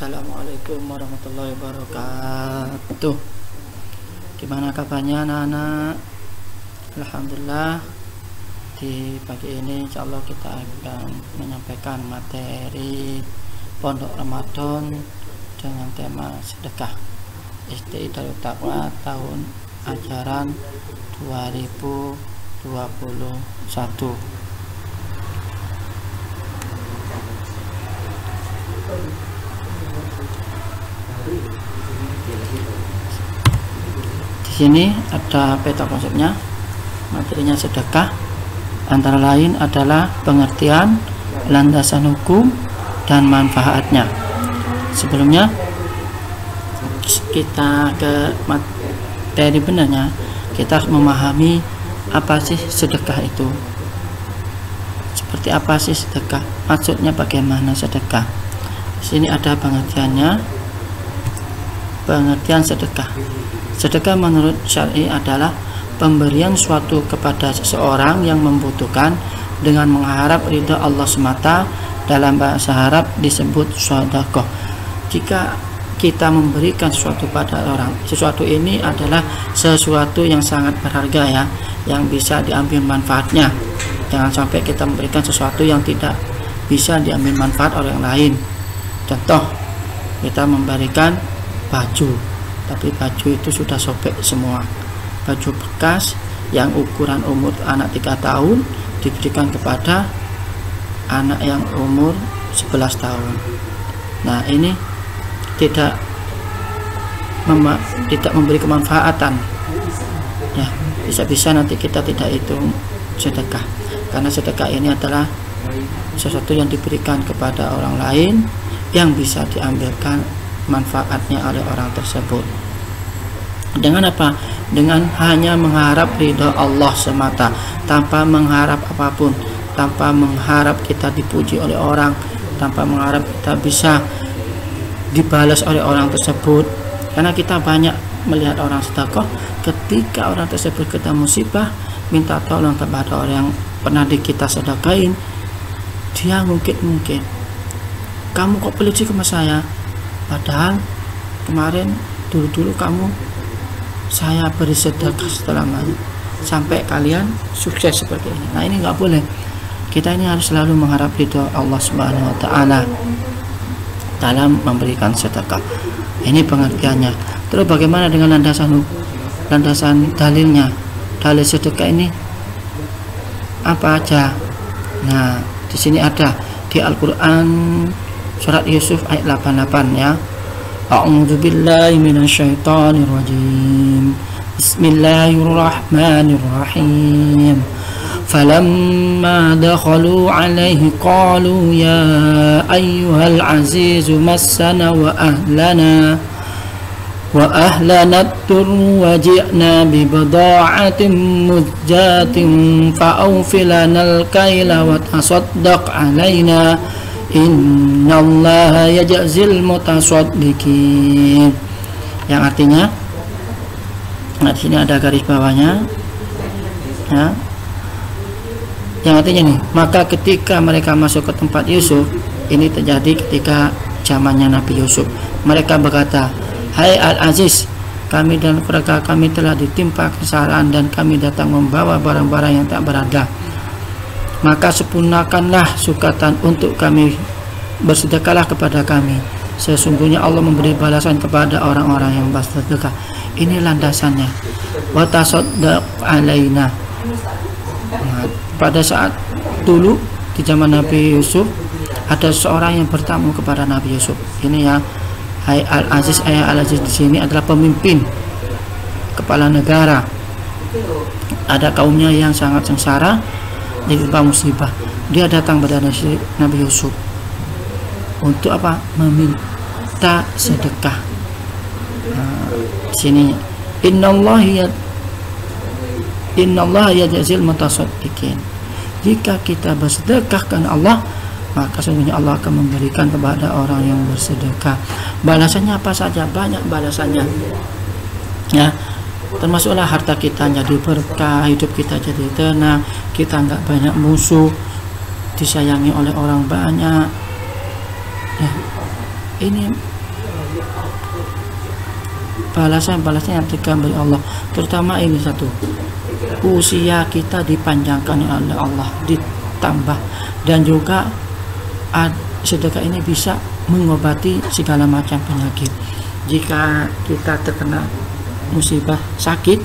Assalamualaikum warahmatullahi wabarakatuh. Gimana kabarnya anak-anak? Alhamdulillah, di pagi ini insyaallah kita akan menyampaikan materi Pondok Ramadan dengan tema sedekah STI Darut Taqwa tahun ajaran 2021. Di sini ada peta konsepnya, materinya sedekah, antara lain adalah pengertian, landasan hukum, dan manfaatnya. Sebelumnya kita ke materi benarnya, kita harus memahami apa sih sedekah itu. Seperti apa sih sedekah? Maksudnya bagaimana sedekah? Di sini ada pengertiannya. Pengertian sedekah. Sedekah menurut syar'i adalah pemberian suatu kepada seseorang yang membutuhkan dengan mengharap ridha Allah semata. Dalam bahasa Arab disebut sedekah. Jika kita memberikan sesuatu pada orang, sesuatu ini adalah sesuatu yang sangat berharga ya, yang bisa diambil manfaatnya. Jangan sampai kita memberikan sesuatu yang tidak bisa diambil manfaat oleh orang lain. Contoh, kita memberikan baju, tapi baju itu sudah sobek semua, baju bekas yang ukuran umur anak 3 tahun diberikan kepada anak yang umur 11 tahun. Nah, ini tidak memberi kemanfaatan ya, bisa-bisa nanti kita tidak hitung sedekah, karena sedekah ini adalah sesuatu yang diberikan kepada orang lain yang bisa diambilkan manfaatnya oleh orang tersebut. Dengan apa? Dengan hanya mengharap ridha Allah semata, tanpa mengharap apapun, tanpa mengharap kita dipuji oleh orang, tanpa mengharap kita bisa dibalas oleh orang tersebut. Karena kita banyak melihat orang sedekah, ketika orang tersebut kena musibah, minta tolong kepada orang yang pernah kita sedekahin, dia mungkin kamu kok pelit sih sama saya, padahal kemarin dulu kamu saya beri sedekah selamanya sampai kalian sukses seperti ini. Nah, ini nggak boleh. Kita ini harus selalu mengharap ridho Allah Subhanahu wa Ta'ala dalam memberikan sedekah. Ini pengertiannya. Terus bagaimana dengan landasan dalilnya? Dalil sedekah ini apa aja? Nah, di sini ada di Al-Qur'an surat Yusuf ayat 88 ya. A'udzubillahi minasyaitonirrajim. Bismillahirrahmanirrahim. Falamma dakhalu alaihi qalu ya ayyuhal azizu massana wa ahlana ad-durru wa ji'na bi bida'atin muzjatin fa'awfilana al-kayla wa tasaddaq alaina innallaha yajzil mutasaddiqin. Yang artinya, nah di sini ada garis bawahnya ya. Yang artinya nih, maka ketika mereka masuk ke tempat Yusuf, ini terjadi ketika zamannya Nabi Yusuf. Mereka berkata, hai Al-Aziz, kami dan keluarga kami telah ditimpa kesusahan dan kami datang membawa barang-barang yang tak berharga. Maka sempurnakanlah sukatan untuk kami, bersedekahlah kepada kami. Sesungguhnya Allah memberi balasan kepada orang-orang yang bersedekah. Ini landasannya. Wa tasaddaq alaina. Pada saat dulu di zaman Nabi Yusuf, ada seorang yang bertamu kepada Nabi Yusuf. Ini ya, Hai Al-Aziz. Al-Aziz di sini adalah pemimpin, kepala negara. Ada kaumnya yang sangat sengsara, ditimpa musibah. Dia datang pada Nabi Yusuf untuk apa? Meminta sedekah. Di sini Innallaha yajzil mutasaddiqin. Jika kita bersedekah karena Allah, maka sesungguhnya Allah akan memberikan kepada orang yang bersedekah. Balasannya apa saja? Banyak balasannya ya, termasuklah harta kita jadi berkah, hidup kita jadi tenang, kita nggak banyak musuh, disayangi oleh orang banyak ya. Ini balasan-balasan yang diberi Allah. Terutama ini satu, usia kita dipanjangkan oleh Allah, ditambah, dan juga sedekah ini bisa mengobati segala macam penyakit. Jika kita terkena musibah sakit,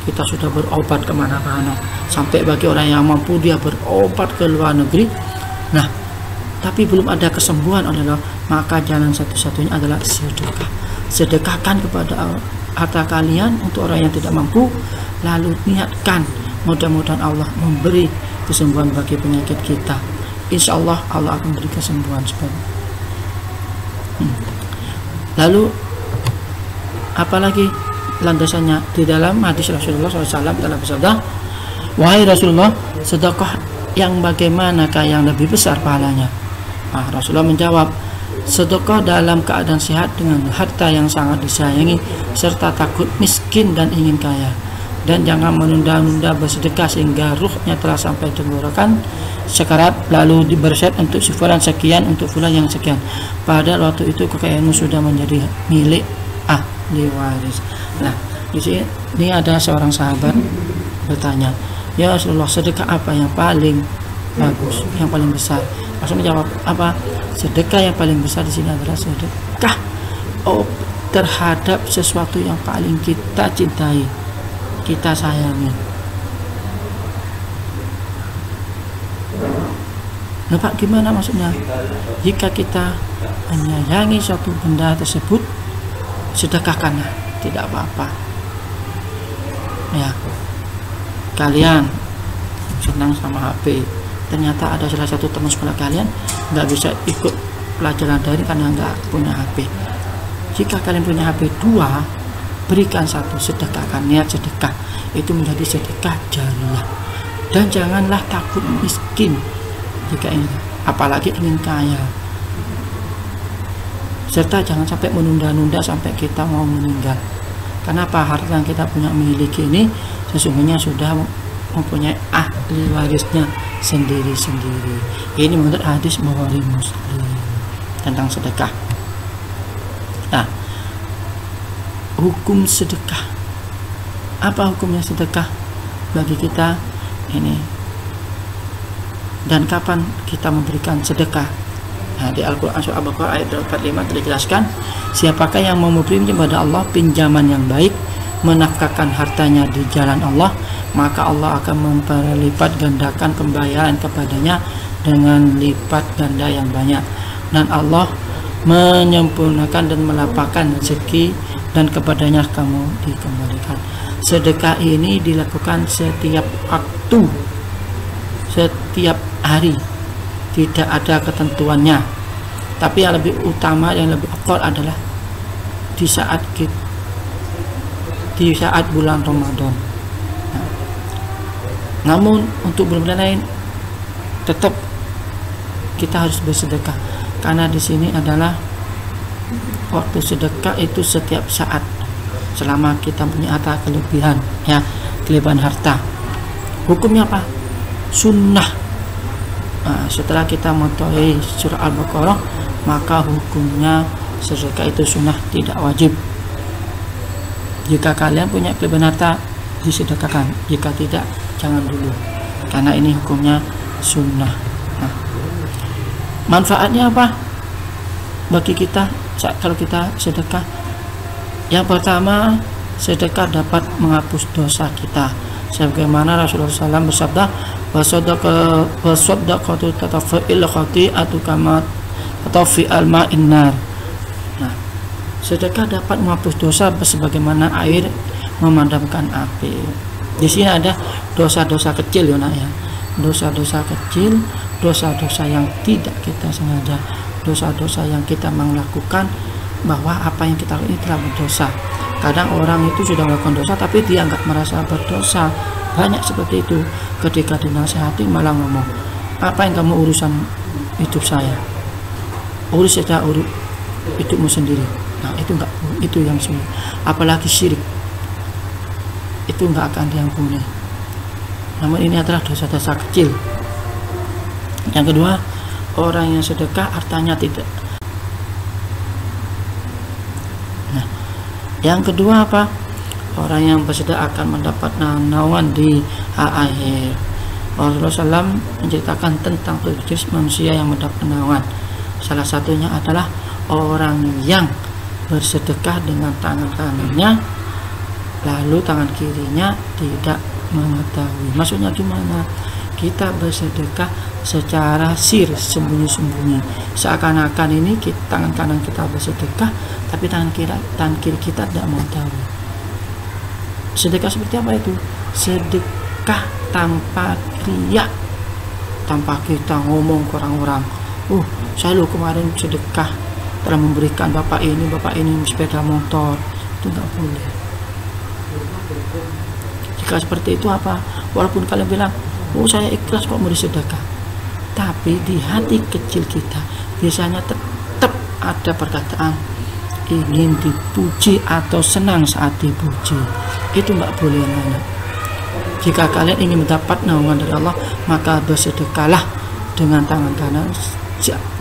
kita sudah berobat kemana-mana, sampai bagi orang yang mampu dia berobat ke luar negeri. Nah, tapi belum ada kesembuhan oleh Allah, maka jalan satu-satunya adalah sedekah. Sedekahkan kepada harta kalian untuk orang yang tidak mampu, lalu niatkan mudah-mudahan Allah memberi kesembuhan bagi penyakit kita. Insya Allah Allah akan beri kesembuhan seperti. Lalu apalagi landasannya? Di dalam hadis Rasulullah SAW telah bersabda, wahai Rasulullah, sedekah yang bagaimanakah yang lebih besar pahalanya? Rasulullah menjawab, sedekah dalam keadaan sehat dengan harta yang sangat disayangi serta takut miskin dan ingin kaya, dan jangan menunda-nunda bersedekah sehingga ruhnya telah sampai tenggorokan sekarat lalu diberset untuk si fulan sekian, untuk fulan yang sekian, padahal waktu itu kekayaanmu sudah menjadi milik ahli waris. Nah, di sini ada seorang sahabat bertanya, ya Rasulullah, sedekah apa yang paling bagus, yang paling besar? Rasulullah menjawab, apa? Sedekah yang paling besar di sini adalah sedekah terhadap sesuatu yang paling kita cintai, kita sayangi. Nah, Pak, gimana maksudnya? Jika kita menyayangi suatu benda tersebut, sedekahkanlah, tidak apa-apa. Ya, kalian senang sama HP, ternyata ada salah satu teman sekolah kalian nggak bisa ikut pelajaran daring karena nggak punya HP. Jika kalian punya HP 2, berikan 1, sedekahkan, niat sedekah itu menjadi sedekah jariyah. Dan janganlah takut miskin jika ingin, apalagi ingin kaya. Serta jangan sampai menunda-nunda sampai kita mau meninggal. Kenapa? Harta yang kita punya miliki ini sesungguhnya sudah mempunyai ahli warisnya sendiri-sendiri. Ini menurut hadis Bukhari Muslim tentang sedekah. Nah, hukum sedekah, apa hukumnya sedekah bagi kita ini, dan kapan kita memberikan sedekah? Nah, di Al-Quran surah Al-Baqarah ayat 45 telah dijelaskan, siapakah yang mau memberi kepada Allah pinjaman yang baik, menafkahkan hartanya di jalan Allah, maka Allah akan memperlipat gandakan pembayaran kepadanya dengan lipat ganda yang banyak, dan Allah menyempurnakan dan melapangkan rezeki, dan kepadanya kamu dikembalikan. Sedekah ini dilakukan setiap waktu, setiap hari, tidak ada ketentuannya. Tapi yang lebih utama, yang lebih akal adalah di saat bulan Ramadan. Namun untuk bulan lain tetap kita harus bersedekah, karena di sini adalah waktu sedekah itu setiap saat selama kita punya harta kelebihan, ya, kelebihan harta. Hukumnya apa? Sunnah. Setelah kita mengetahui surah Al-Baqarah, maka hukumnya sedekah itu sunnah, tidak wajib. Jika kalian punya kelebihan harta, disedekahkan. Jika tidak, jangan dulu, karena ini hukumnya sunnah. Nah, manfaatnya apa bagi kita kalau kita sedekah? Yang pertama, sedekah dapat menghapus dosa kita, sebagaimana Rasulullah SAW bersabda, wasoddaqatu tatafa'il khati'atu kama tatafi'al ma'in nar. Nah, sedekah dapat menghapus dosa sebagaimana air memadamkan api. Di sini ada dosa-dosa kecil, ya, ya. Dosa-dosa kecil, dosa-dosa yang tidak kita sengaja, dosa-dosa yang kita melakukan, bahwa apa yang kita lakukan ini telah berdosa. Kadang orang itu sudah melakukan dosa tapi dia nggak merasa berdosa. Banyak seperti itu, ketika dinasihati malah ngomong, apa yang kamu urusan hidup saya, urus saja hidupmu sendiri. Nah, itu enggak, itu yang sulit. Apalagi syirik, itu enggak akan diampuni. Namun ini adalah dosa-dosa kecil. Yang kedua, orang yang sedekah hartanya tidak. Nah, Yang kedua apa? Orang yang bersedekah akan mendapat naungan di akhir. Rasulullah SAW menceritakan tentang 7 jenis manusia yang mendapat naungan. Salah satunya adalah orang yang bersedekah dengan tangan kanannya, lalu tangan kirinya tidak mengetahui. Maksudnya gimana? Kita bersedekah secara sembunyi-sembunyi, seakan-akan ini tangan kanan kita bersedekah, tapi tangan kiri kita tidak mengetahui. Sedekah seperti apa itu? Sedekah tanpa riya, tanpa kita ngomong ke orang-orang, saya lo kemarin sedekah telah memberikan bapak ini sepeda motor. Itu nggak boleh. Jika seperti itu apa? Walaupun kalian bilang, saya ikhlas kok mau disedekah, tapi di hati kecil kita biasanya tetap ada perkataan ingin dipuji atau senang saat dipuji. Itu nggak boleh, anak. Jika kalian ingin mendapat naungan dari Allah, maka bersedekahlah dengan tangan kanan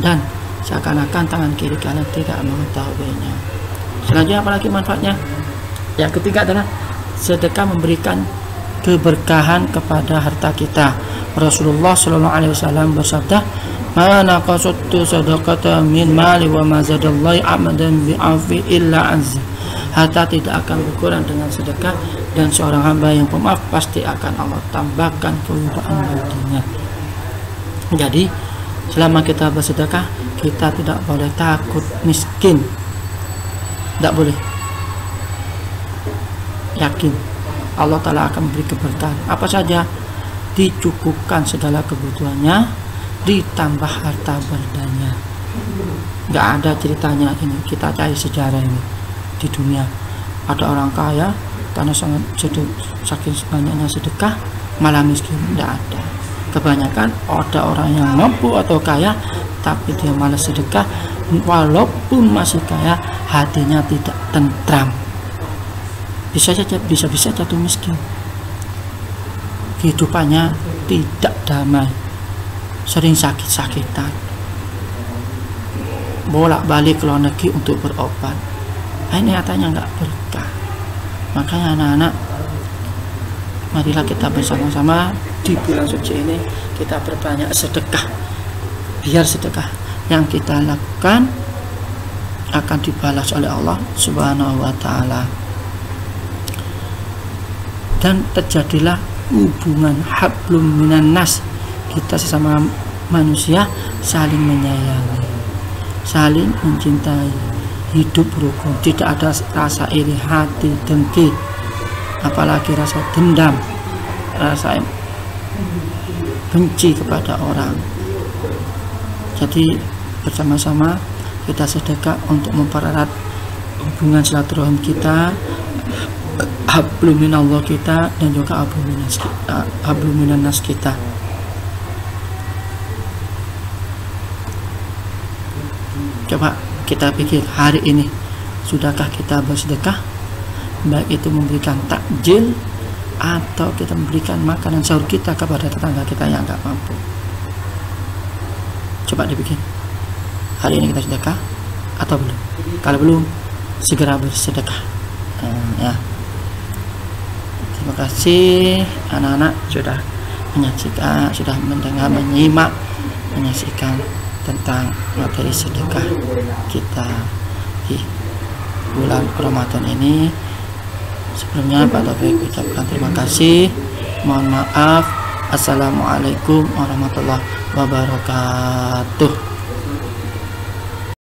dan seakan-akan tangan kiri kalian tidak mengetahuinya. Selanjutnya apalagi manfaatnya? Yang ketiga adalah sedekah memberikan keberkahan kepada harta kita. Rasulullah SAW bersabda, "Ma naqasatu sadaqata min mali wa ma zadallahi 'abdan bi'afi illa azza." Harta tidak akan berkurang dengan sedekah, dan seorang hamba yang pemaaf pasti akan Allah tambahkan kewibawaan baginya. Jadi selama kita bersedekah, kita tidak boleh takut miskin, tidak boleh. Yakin Allah Ta'ala akan memberi keberkahan. Apa saja? Dicukupkan segala kebutuhannya, ditambah harta berdanya. Nggak ada ceritanya ini. Kita cari sejarah ini di dunia. Ada orang kaya karena saking banyaknya sedekah malah miskin. Nggak ada. Kebanyakan ada orang yang mampu atau kaya tapi dia malah sedekah, walaupun masih kaya hatinya tidak tentram. Bisa jatuh miskin. Kehidupannya tidak damai, sering sakit-sakitan, bolak-balik ke luar negeri untuk berobat. Ini nyatanya nggak berkah. Makanya anak-anak, marilah kita bersama-sama di bulan suci ini kita berbanyak sedekah, biar sedekah yang kita lakukan akan dibalas oleh Allah Subhanahu wa Ta'ala, dan terjadilah hubungan hablum minan nas, kita sesama manusia saling menyayangi, saling mencintai, hidup rukun, tidak ada rasa iri hati, dengki, apalagi rasa dendam, rasa benci kepada orang. Jadi bersama-sama kita sedekah untuk mempererat hubungan silaturahim kita, hablum minallah kita, dan juga hablum minan nas kita. Coba kita pikir hari ini, sudahkah kita bersedekah? Baik itu memberikan takjil atau kita memberikan makanan sahur kita kepada tetangga kita yang nggak mampu. Coba dipikir, hari ini kita sedekah atau belum? Kalau belum, segera bersedekah. Ya. Terima kasih anak-anak sudah menyaksikan, sudah mendengar, menyaksikan tentang materi sedekah kita di bulan Ramadan ini. Sebelumnya Pak Taufik ucapkan terima kasih, mohon maaf. Assalamualaikum warahmatullahi wabarakatuh.